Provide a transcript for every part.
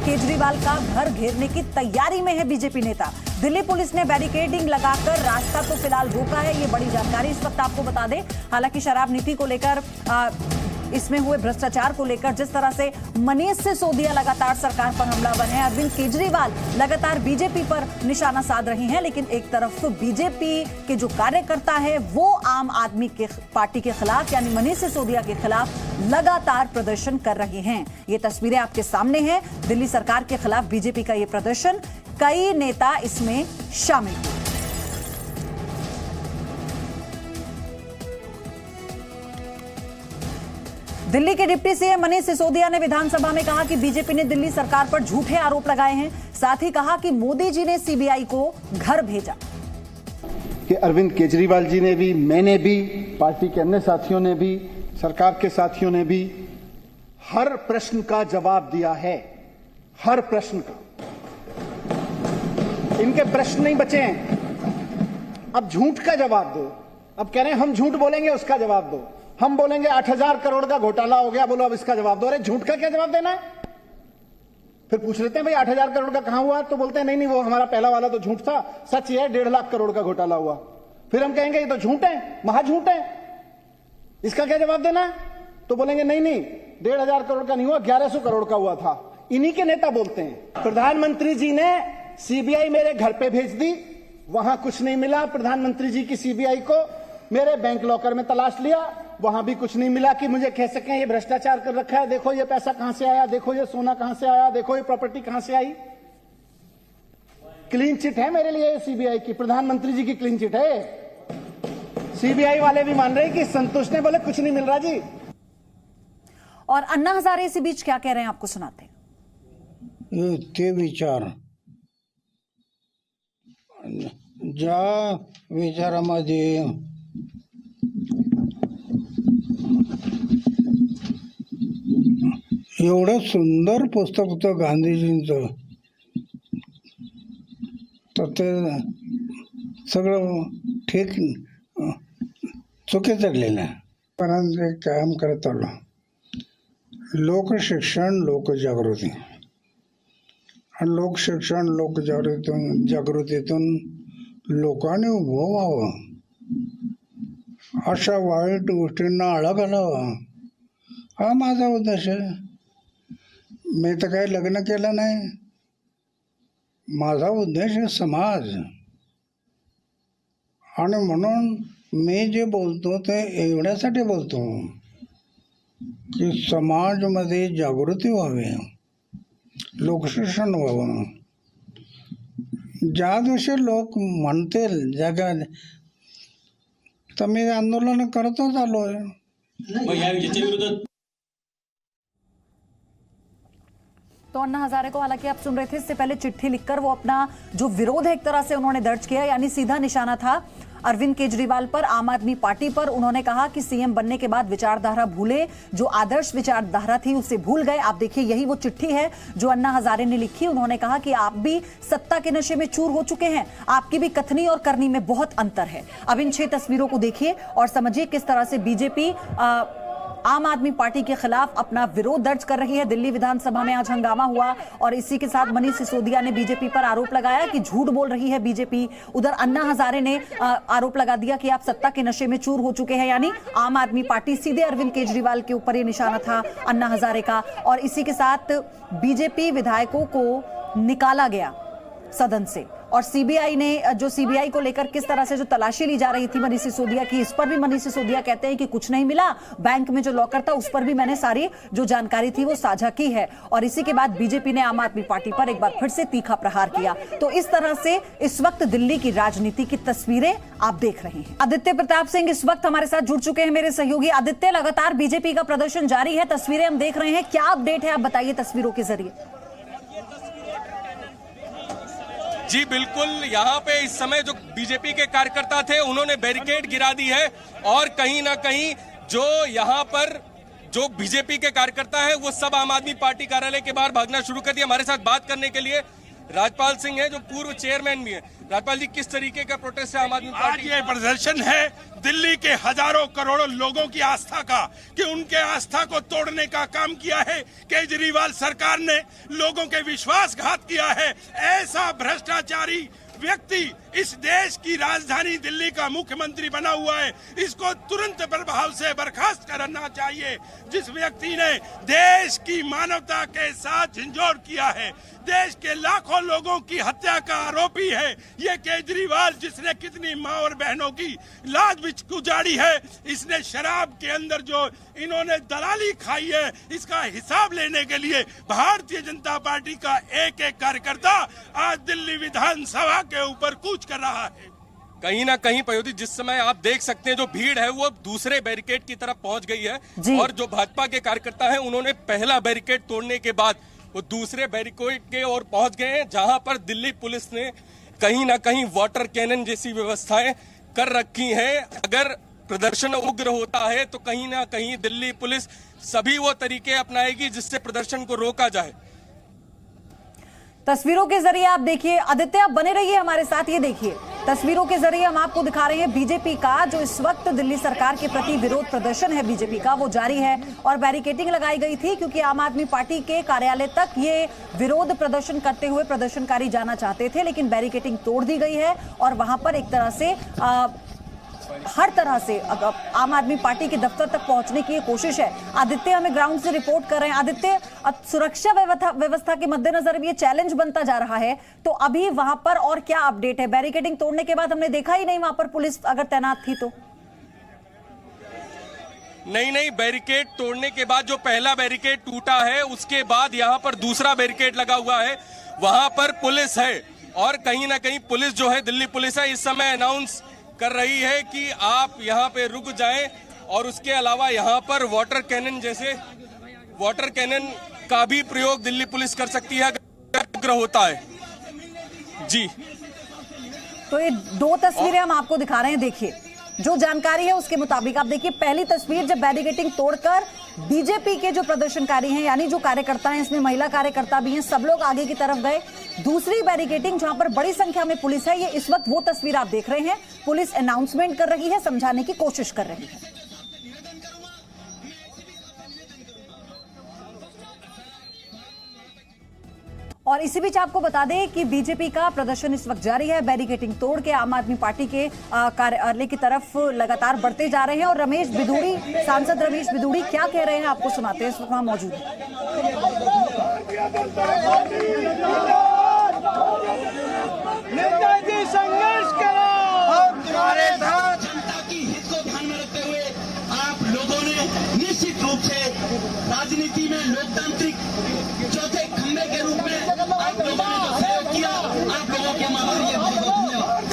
केजरीवाल का घर घेरने की तैयारी में है बीजेपी नेता। दिल्ली पुलिस ने बैरिकेडिंग लगाकर रास्ता तो फिलहाल रोका है, ये बड़ी जानकारी इस वक्त आपको बता दें। हालांकि शराब नीति को लेकर इसमें हुए भ्रष्टाचार को लेकर जिस तरह से मनीष सिसोदिया लगातार सरकार पर हमलावर हैं, अरविंद केजरीवाल लगातार बीजेपी पर निशाना साध रहे हैं, लेकिन एक तरफ बीजेपी के जो कार्यकर्ता है वो आम आदमी के पार्टी के खिलाफ यानी मनीष सिसोदिया के खिलाफ लगातार प्रदर्शन कर रहे हैं। ये तस्वीरें आपके सामने हैं, दिल्ली सरकार के खिलाफ बीजेपी का ये प्रदर्शन, कई नेता इसमें शामिल हुए। दिल्ली के डिप्टी सीएम मनीष सिसोदिया ने विधानसभा में कहा कि बीजेपी ने दिल्ली सरकार पर झूठे आरोप लगाए हैं। साथ ही कहा कि मोदी जी ने सीबीआई को घर भेजा। कि अरविंद केजरीवाल जी ने भी, मैंने भी, पार्टी के अन्य साथियों ने भी, सरकार के साथियों ने भी हर प्रश्न का जवाब दिया है, हर प्रश्न का। इनके प्रश्न नहीं बचे हैं। अब झूठ का जवाब दो। अब कह रहे हैं हम झूठ बोलेंगे, उसका जवाब दो। हम बोलेंगे 8,000 करोड़ का घोटाला हो गया, बोलो अब इसका जवाब दो। अरे झूठ का क्या जवाब देना है? फिर पूछ लेते हैं भाई 8,000 करोड़ का कहां हुआ, तो बोलते हैं नहीं वो हमारा पहला वाला तो झूठ था, सच ये है 1.5 लाख करोड़ का घोटाला हुआ। फिर हम कहेंगे ये तो झूठ है, महाझूठ है, इसका क्या जवाब देना है? तो बोलेंगे नहीं 1,500 करोड़ का नहीं हुआ, 1,100 करोड़ का हुआ था। इन्हीं के नेता बोलते हैं। प्रधानमंत्री जी ने सीबीआई मेरे घर पे भेज दी, वहां कुछ नहीं मिला। प्रधानमंत्री जी की सीबीआई को मेरे बैंक लॉकर में तलाश लिया, वहां भी कुछ नहीं मिला कि मुझे कह सकें ये भ्रष्टाचार कर रखा है, देखो ये पैसा कहां से आया, देखो ये सोना कहां से आया, देखो ये प्रॉपर्टी कहां से आई। क्लीन चिट है मेरे लिए सीबीआई की, प्रधानमंत्री जी की क्लीन चिट है। सीबीआई वाले भी मान रहे कि संतुष्ट ने, बोले कुछ नहीं मिल रहा जी। और अन्ना हजारे इसी बीच क्या कह रहे हैं आपको सुनाते हैं। ते विचार ज्या विचारामध्ये एवढं सुंदर पुस्तक होतं गांधीजींचं, तर ते सगळं ठीक चुकीचं गेलेलं आहे. पण ते काम करत आलो लोकशिक्षण लोकजागृती, आणि लोकशिक्षण लोकजागृतीतून लोकांनी उभं व्हावं, अशा वाईट गोष्टींना आळा घालावा, हा माझा उद्देश आहे. मी तर काही लग्न केलं नाही, माझा उद्देश आहे समाज. आणि म्हणून मी जे बोलतो ते एवढ्यासाठी बोलतो की समाजमध्ये जागृती व्हावी, लोकशिक्षण व्हावं. ज्या दिवशी लोक म्हणतील जगात, तर मी आंदोलन करतच आलो आहे. तो अन्ना हजारे को हालांकि आप सुन रहे थे, इससे पहले चिट्ठी लिखकर वो अपना जो विरोध है एक तरह से उन्होंने दर्ज किया, यानी सीधा निशाना था अरविंद केजरीवाल पर, आम आदमी पार्टी पर। उन्होंने कहा कि सीएम बनने के बाद विचारधारा भूले, जो आदर्श विचारधारा थी उसे भूल गए। आप देखिए यही वो चिट्ठी है जो अन्ना हजारे ने लिखी। उन्होंने कहा कि आप भी सत्ता के नशे में चूर हो चुके हैं, आपकी भी कथनी और करनी में बहुत अंतर है। अब इन 6 तस्वीरों को देखिए और समझिए किस तरह से बीजेपी आम आदमी पार्टी के खिलाफ अपना विरोध दर्ज कर रही है। दिल्ली विधानसभा में आज हंगामा हुआ और इसी के साथ मनीष सिसोदिया ने बीजेपी पर आरोप लगाया कि झूठ बोल रही है बीजेपी। उधर अन्ना हजारे ने आरोप लगा दिया कि आप सत्ता के नशे में चूर हो चुके हैं, यानी आम आदमी पार्टी। सीधे अरविंद केजरीवाल के ऊपर ये निशाना था अन्ना हजारे का। और इसी के साथ बीजेपी विधायकों को निकाला गया सदन से, और सीबीआई ने जो सीबीआई को लेकर किस तरह से जो तलाशी ली जा रही थी मनीष सिसोदिया की, इस पर भी मनीष सिसोदिया कहते हैं कि कुछ नहीं मिला, बैंक में जो लॉकर था उस पर भी मैंने सारी जो जानकारी थी वो साझा की है। और इसी के बाद बीजेपी ने आम आदमी पार्टी पर एक बार फिर से तीखा प्रहार किया। तो इस तरह से इस वक्त दिल्ली की राजनीति की तस्वीरें आप देख रहे हैं। आदित्य प्रताप सिंह इस वक्त हमारे साथ जुड़ चुके हैं, मेरे सहयोगी। आदित्य, लगातार बीजेपी का प्रदर्शन जारी है, तस्वीरें हम देख रहे हैं, क्या अपडेट है आप बताइए तस्वीरों के जरिए। जी बिल्कुल, यहाँ पे इस समय जो बीजेपी के कार्यकर्ता थे उन्होंने बैरिकेड गिरा दी है और कहीं ना कहीं जो यहाँ पर जो बीजेपी के कार्यकर्ता है वो सब आम आदमी पार्टी कार्यालय के बाहर भागना शुरू कर दिया। हमारे साथ बात करने के लिए राजपाल सिंह है जो पूर्व चेयरमैन भी है। राजपाल जी, किस तरीके का प्रोटेस्ट है आम आदमी आज पार्टी? ये प्रदर्शन है दिल्ली के हजारों करोड़ों लोगों की आस्था का, कि उनके आस्था को तोड़ने का काम किया है केजरीवाल सरकार ने, लोगों के विश्वासघात किया है। ऐसा भ्रष्टाचारी व्यक्ति इस देश की राजधानी दिल्ली का मुख्यमंत्री बना हुआ है, इसको तुरंत प्रभाव से बर्खास्त करना चाहिए। जिस व्यक्ति ने देश की मानवता के साथ झंझोड़ किया है, देश के लाखों लोगों की हत्या का आरोपी है ये केजरीवाल, जिसने कितनी माँ और बहनों की लाज गुजारी है। इसने शराब के अंदर जो इन्होंने दलाली खाई है, इसका हिसाब लेने के लिए भारतीय जनता पार्टी का एक एक कार्यकर्ता आज दिल्ली विधानसभा के ऊपर कूच कर रहा है। कहीं ना कहीं पयोधी, जिस समय आप देख सकते हैं जो भीड़ है वो दूसरे बैरिकेड की तरफ पहुंच गई है और जो भाजपा के कार्यकर्ता हैं उन्होंने पहला बैरिकेड तोड़ने के बाद वो दूसरे बैरिकेड के ओर पहुंच गए हैं, जहां पर दिल्ली पुलिस ने कहीं ना कहीं वाटर कैनन जैसी व्यवस्थाएं कर रखी हैं। अगर प्रदर्शन उग्र होता है तो कहीं ना कहीं दिल्ली पुलिस सभी वो तरीके अपनाएगी जिससे प्रदर्शन को रोका जाए। तस्वीरों के जरिए आप देखिए, आदित्य आप बने रहिए हमारे साथ। ये देखिए तस्वीरों के जरिए हम आपको दिखा रहे हैं बीजेपी का जो इस वक्त दिल्ली सरकार के प्रति विरोध प्रदर्शन है बीजेपी का, वो जारी है और बैरिकेडिंग लगाई गई थी क्योंकि आम आदमी पार्टी के कार्यालय तक ये विरोध प्रदर्शन करते हुए प्रदर्शनकारी जाना चाहते थे, लेकिन बैरिकेडिंग तोड़ दी गई है और वहां पर एक तरह से हर तरह से आम आदमी पार्टी के दफ्तर तक पहुंचने की कोशिश है। आदित्य हमें ग्राउंड से रिपोर्ट कर रहे हैं। आदित्य, सुरक्षा व्यवस्था के मद्देनजर ये चैलेंज बनता जा रहा है, तो अभी वहां पर और क्या अपडेट है? बैरिकेडिंग तोड़ने के बाद हमने देखा ही नहीं वहां पर पुलिस अगर तैनात थी तो। नहीं, बैरिकेड तोड़ने के बाद जो पहला बैरिकेड टूटा है उसके बाद यहाँ पर दूसरा बैरिकेड लगा हुआ है, वहां पर पुलिस है और कहीं ना कहीं पुलिस जो है, दिल्ली पुलिस है, इस समय अनाउंस कर रही है कि आप यहाँ पे रुक जाएं और उसके अलावा यहाँ पर वाटर कैनन जैसे वाटर कैनन का भी प्रयोग दिल्ली पुलिस कर सकती है अगर होता है। जी, तो ये दो तस्वीरें हम आपको दिखा रहे हैं। देखिए जो जानकारी है उसके मुताबिक आप देखिए, पहली तस्वीर जब बैरिकेडिंग तोड़कर बीजेपी के जो प्रदर्शनकारी हैं यानी जो कार्यकर्ता हैं, इसमें महिला कार्यकर्ता भी हैं, सब लोग आगे की तरफ गए। दूसरी बैरिकेडिंग जहां पर बड़ी संख्या में पुलिस है, ये इस वक्त वो तस्वीर आप देख रहे हैं। पुलिस अनाउंसमेंट कर रही है, समझाने की कोशिश कर रही है। और इसी बीच आपको बता दें कि बीजेपी का प्रदर्शन इस वक्त जारी है। बैरिकेडिंग तोड़ के आम आदमी पार्टी के कार्यालय की तरफ लगातार बढ़ते जा रहे हैं और रमेश बिधूड़ी, सांसद रमेश बिधूड़ी क्या कह रहे हैं आपको सुनाते हैं, इस वक्त वहां मौजूद है। नेताजी संघर्ष करो और तुम्हारे साथ जनता की हित को ध्यान में रखते हुए आप लोगों ने निश्चित रूप से राजनीति में लोकतांत्रिक चौथे खंभे के रूप में आप लोगों ने जो सहयोग किया, आप लोगों के हमारा ये बहुत बहुत धन्यवाद।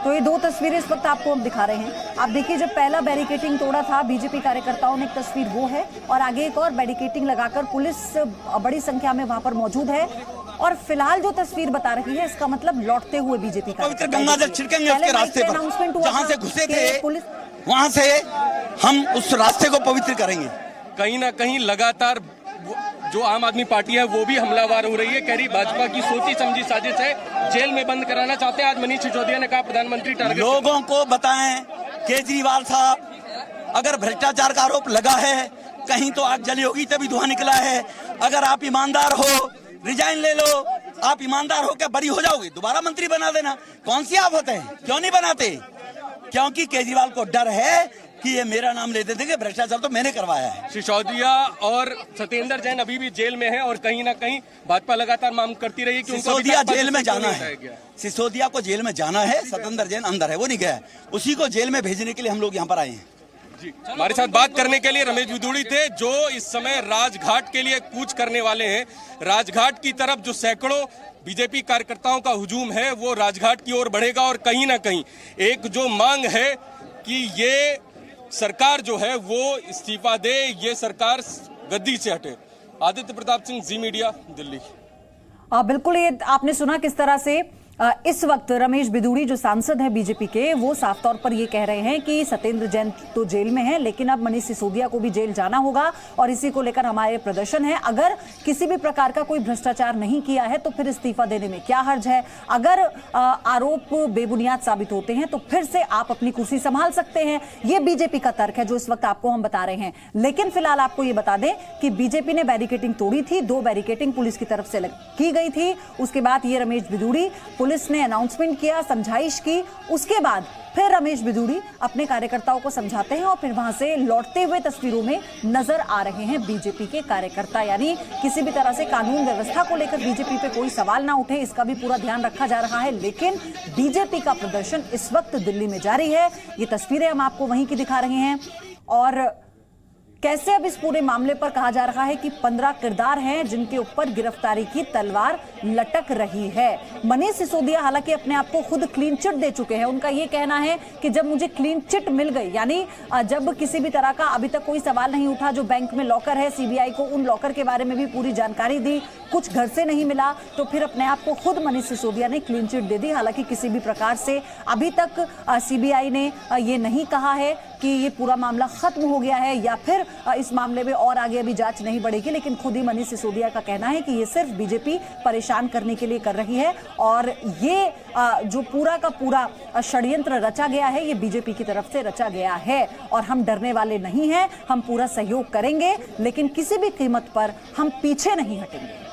तो ये दो तस्वीरें इस वक्त आपको हम दिखा रहे हैं। आप देखिए जब पहला बैरिकेडिंग तोड़ा था बीजेपी कार्यकर्ताओं ने, एक तस्वीर वो है और आगे एक और बैरिकेडिंग लगाकर पुलिस बड़ी संख्या में वहां पर मौजूद है और फिलहाल जो तस्वीर बता रही है इसका मतलब लौटते हुए बीजेपी पवित्र गंगा जल छिड़केंगे उसके रास्ते पर, जहां से घुसे थे पुलिस, वहां से हम उस रास्ते को पवित्र करेंगे। कहीं ना कहीं लगातार जो आम आदमी पार्टी है वो भी हमलावर हो रही है, कह रही भाजपा की सोची समझी साजिश है, जेल में बंद कराना चाहते हैं। आज मनीष सिसोदिया ने कहा प्रधानमंत्री टारगेट। लोगों को बताएं केजरीवाल साहब, अगर भ्रष्टाचार का आरोप लगा है कहीं तो आग जली होगी तभी धुआं निकला है। अगर आप ईमानदार हो रिजाइन ले लो, आप ईमानदार होकर बरी हो जाओगे, दोबारा मंत्री बना देना। कौन सी आफत है, क्यों नहीं बनाते? क्योंकि केजरीवाल को डर है कि ये मेरा नाम ले देते कि भ्रष्टाचार तो मैंने करवाया है। सिसोदिया और सत्येंद्र जैन अभी भी जेल में हैं और कहीं ना कहीं भाजपा लगातार मांग करती रही कि सिसोदिया जेल में जाना है, सिसोदिया को जेल में जाना है, सत्येंद्र जैन अंदर है, वो नहीं गया, उसी को जेल में भेजने के लिए हम लोग यहाँ पर आए हैं। जी, हमारे साथ बात करने के लिए रमेश बिधूड़ी थे जो इस समय राजघाट के लिए कूच करने वाले हैं। राजघाट की तरफ जो सैकड़ों बीजेपी कार्यकर्ताओं का हुजूम है वो राजघाट की ओर बढ़ेगा और कहीं ना कहीं एक जो मांग है कि ये सरकार जो है वो इस्तीफा दे, ये सरकार गद्दी से हटे। आदित्य प्रताप सिंह, जी मीडिया, दिल्ली। बिल्कुल, ये आपने सुना किस तरह से इस वक्त रमेश बिदूड़ी जो सांसद हैं बीजेपी के, वो साफ तौर पर ये कह रहे हैं कि सत्येंद्र जैन तो जेल में है, लेकिन अब मनीष सिसोदिया को भी जेल जाना होगा और इसी को लेकर हमारे प्रदर्शन है। अगर किसी भी प्रकार का कोई भ्रष्टाचार नहीं किया है तो फिर इस्तीफा देने में क्या हर्ज है? अगर आरोप बेबुनियाद साबित होते हैं तो फिर से आप अपनी कुर्सी संभाल सकते हैं। ये बीजेपी का तर्क है जो इस वक्त आपको हम बता रहे हैं। लेकिन फिलहाल आपको ये बता दें कि बीजेपी ने बैरिकेडिंग तोड़ी थी, 2 बैरिकेडिंग पुलिस की तरफ से की गई थी। उसके बाद ये रमेश बिदूड़ी, पुलिस ने अनाउंसमेंट किया, समझाइश की, उसके बाद फिर रमेश बिदूड़ी अपने कार्यकर्ताओं को समझाते हैं और फिर वहां से लौटते हुए तस्वीरों में नजर आ रहे हैं बीजेपी के कार्यकर्ता। यानी किसी भी तरह से कानून व्यवस्था को लेकर बीजेपी पे कोई सवाल ना उठे, इसका भी पूरा ध्यान रखा जा रहा है। लेकिन बीजेपी का प्रदर्शन इस वक्त दिल्ली में जारी है। ये तस्वीरें हम आपको वहीं की दिखा रहे हैं और कैसे अब इस पूरे मामले पर कहा जा रहा है कि 15 किरदार हैं जिनके ऊपर गिरफ्तारी की तलवार लटक रही है। मनीष सिसोदिया हालांकि अपने आप को खुद क्लीन चिट दे चुके हैं। उनका यह कहना है कि जब मुझे क्लीन चिट मिल गई, यानी जब किसी भी तरह का अभी तक कोई सवाल नहीं उठा, जो बैंक में लॉकर है, सीबीआई को उन लॉकर के बारे में भी पूरी जानकारी दी, कुछ घर से नहीं मिला, तो फिर अपने आप को खुद मनीष सिसोदिया ने क्लीन चिट दे दी। हालांकि किसी भी प्रकार से अभी तक सीबीआई ने ये नहीं कहा है कि ये पूरा मामला खत्म हो गया है या फिर इस मामले में और आगे अभी जांच नहीं बढ़ेगी। लेकिन खुद ही मनीष सिसोदिया का कहना है कि ये सिर्फ बीजेपी परेशान करने के लिए कर रही है और ये जो पूरा का पूरा षड्यंत्र रचा गया है, ये बीजेपी की तरफ से रचा गया है और हम डरने वाले नहीं हैं। हम पूरा सहयोग करेंगे, लेकिन किसी भी कीमत पर हम पीछे नहीं हटेंगे।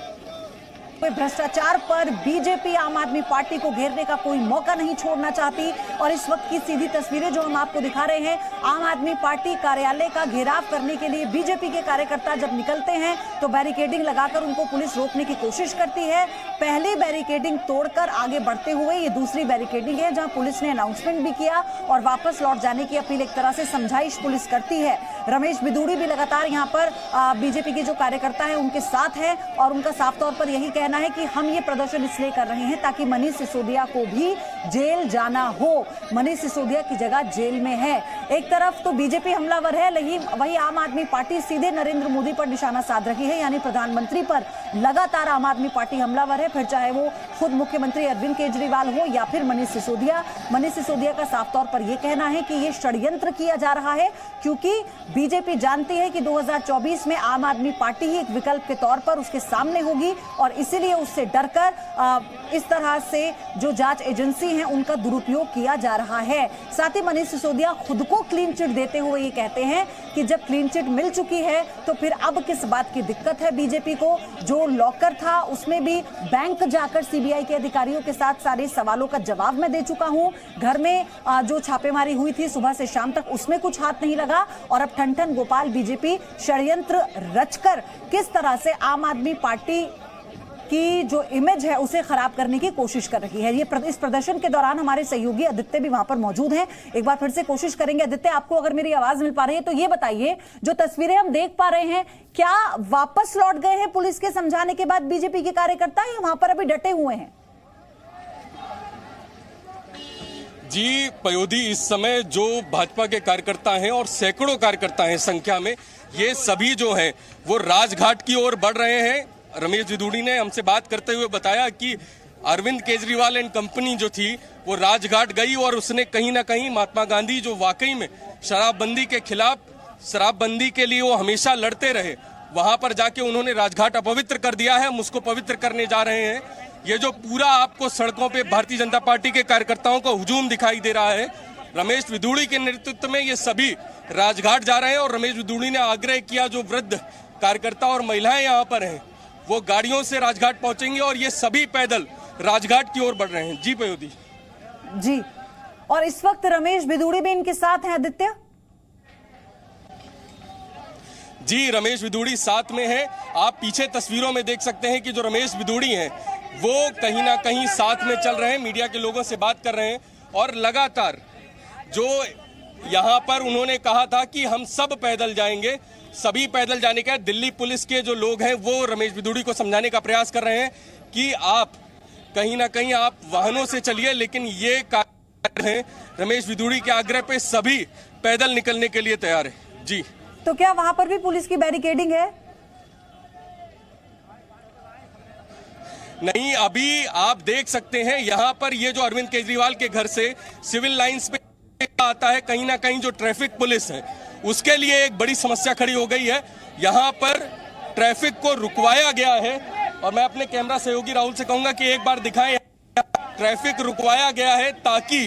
भ्रष्टाचार पर बीजेपी आम आदमी पार्टी को घेरने का कोई मौका नहीं छोड़ना चाहती और इस वक्त की सीधी तस्वीरें जो हम आपको दिखा रहे हैं, आम आदमी पार्टी कार्यालय का घेराव करने के लिए बीजेपी के कार्यकर्ता जब निकलते हैं तो बैरिकेडिंग लगाकर उनको पुलिस रोकने की कोशिश करती है। पहली बैरिकेडिंग तोड़कर आगे बढ़ते हुए ये दूसरी बैरिकेडिंग है जहां पुलिस ने अनाउंसमेंट भी किया और वापस लौट जाने की अपील, एक तरह से समझाइश पुलिस करती है। रमेश बिदूड़ी भी लगातार यहाँ पर बीजेपी के जो कार्यकर्ता है उनके साथ है और उनका साफ तौर पर यही कहना है कि हम ये प्रदर्शन इसलिए कर रहे हैं ताकि मनीष सिसोदिया को भी जेल जाना हो। मनीष सिसोदिया की जगह जेल में है। एक तरफ तो बीजेपी हमलावर है, लेकिन वही आम आदमी पार्टी सीधे नरेंद्र मोदी पर निशाना साध रही है, यानी प्रधानमंत्री पर लगातार आम आदमी पार्टी हमलावर है, फिर चाहे वो खुद मुख्यमंत्री अरविंद केजरीवाल हो या फिर मनीष सिसोदिया। मनीष सिसोदिया का साफ तौर पर यह कहना है कि यह षड्यंत्र किया जा रहा है क्योंकि बीजेपी जानती है कि 2024 में आम आदमी पार्टी ही एक विकल्प के तौर पर उसके सामने होगी और इसीलिए उससे डरकर इस तरह से जो जांच एजेंसी हैं उनका दुरुपयोग किया जा रहा है। साथ ही मनीष सिसोदिया खुद को क्लीन चिट देते हुए ये कहते हैं कि जब क्लीन चिट मिल चुकी है तो फिर अब किस बात की दिक्कत है बीजेपी को। जो लॉकर था उसमें भी बैंक जाकर सीबीआई के अधिकारियों के साथ सारे सवालों का जवाब मैं दे चुका हूं। घर में जो छापेमारी हुई थी सुबह से शाम तक उसमें कुछ हाथ नहीं लगा और अब ठन गोपाल बीजेपी षड्यंत्र रचकर किस तरह से आम आदमी पार्टी की जो इमेज है उसे खराब करने की कोशिश कर रही है। ये इस प्रदर्शन के दौरान हमारे सहयोगी आदित्य भी वहां पर मौजूद हैं। एक बार फिर से कोशिश करेंगे। आदित्य, आपको अगर मेरी आवाज मिल पा रही है तो ये बताइए, जो तस्वीरें हम देख पा रहे हैं, क्या वापस लौट गए हैं पुलिस के समझाने के बाद बीजेपी के कार्यकर्ता या वहां पर अभी डटे हुए हैं? जी पयोधी, इस समय जो भाजपा के कार्यकर्ता हैं और सैकड़ों कार्यकर्ता हैं संख्या में, ये सभी जो हैं वो राजघाट की ओर बढ़ रहे हैं। रमेश बिदूड़ी ने हमसे बात करते हुए बताया कि अरविंद केजरीवाल एंड कंपनी जो थी वो राजघाट गई और उसने कहीं ना कहीं महात्मा गांधी जो वाकई में शराबबंदी के खिलाफ, शराबबंदी के लिए वो हमेशा लड़ते रहे, वहां पर जाके उन्होंने राजघाट अपवित्र कर दिया है। हम उसको पवित्र करने जा रहे हैं। ये जो पूरा आपको सड़कों पे भारतीय जनता पार्टी के कार्यकर्ताओं का हुजूम दिखाई दे रहा है, रमेश बिदूड़ी के नेतृत्व में ये सभी राजघाट जा रहे हैं। और रमेश बिदूड़ी ने आग्रह किया जो वृद्ध कार्यकर्ता और महिलाएं यहाँ पर हैं वो गाड़ियों से राजघाट पहुंचेंगे और ये सभी पैदल राजघाट की ओर बढ़ रहे हैं। जी पयोधी जी, और इस वक्त रमेश बिदूड़ी भी इनके साथ हैं। आदित्य जी, रमेश बिदूड़ी साथ में है। आप पीछे तस्वीरों में देख सकते हैं कि जो रमेश बिदूड़ी हैं वो कहीं ना कहीं साथ में चल रहे हैं, मीडिया के लोगों से बात कर रहे हैं और लगातार जो यहाँ पर उन्होंने कहा था कि हम सब पैदल जाएंगे, सभी पैदल जाने का दिल्ली पुलिस के जो लोग हैं वो रमेश बिदूड़ी को समझाने का प्रयास कर रहे हैं कि आप कहीं ना कहीं आप वाहनों से चलिए, लेकिन ये कार्य है रमेश बिदूड़ी के आग्रह पे सभी पैदल निकलने के लिए तैयार है। जी, तो क्या वहां पर भी पुलिस की बैरिकेडिंग है? नहीं, अभी आप देख सकते हैं यहाँ पर ये जो अरविंद केजरीवाल के घर से सिविल लाइंस पे आता है, कहीं ना कहीं जो ट्रैफिक पुलिस है उसके लिए एक बड़ी समस्या खड़ी हो गई है। यहाँ पर ट्रैफिक को रुकवाया गया है और मैं अपने कैमरा सहयोगी राहुल से कहूंगा कि एक बार दिखाएं। ट्रैफिक रुकवाया गया है ताकि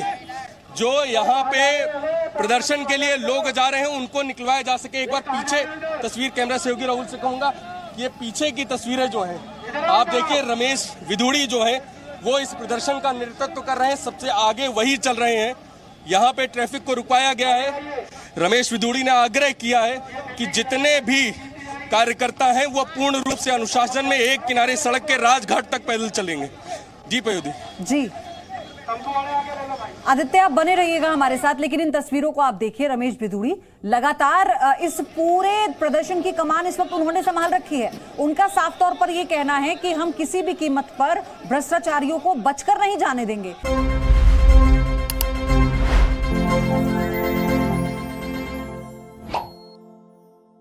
जो यहाँ पे प्रदर्शन के लिए लोग जा रहे हैं उनको निकलवाया जा सके। एक बार पीछे तस्वीर कैमरा सहयोगी राहुल से कहूंगा, ये पीछे की तस्वीरें जो हैं आप देखिए, रमेश विधुड़ी जो है वो इस प्रदर्शन का नेतृत्व कर रहे हैं, सबसे आगे वही चल रहे हैं। यहाँ पे ट्रैफिक को रुकवाया गया है। रमेश विधुड़ी ने आग्रह किया है कि जितने भी कार्यकर्ता हैं वो पूर्ण रूप से अनुशासन में एक किनारे सड़क के राजघाट तक पैदल चलेंगे। जी पयोधी जी आदित्य, आप बने रहिएगा हमारे साथ, लेकिन इन तस्वीरों को आप देखिए। रमेश विधुड़ी लगातार इस पूरे प्रदर्शन की कमान इस वक्त उन्होंने संभाल रखी है। उनका साफ तौर पर यह कहना है कि हम किसी भी कीमत पर भ्रष्टाचारियों को बचकर नहीं जाने देंगे।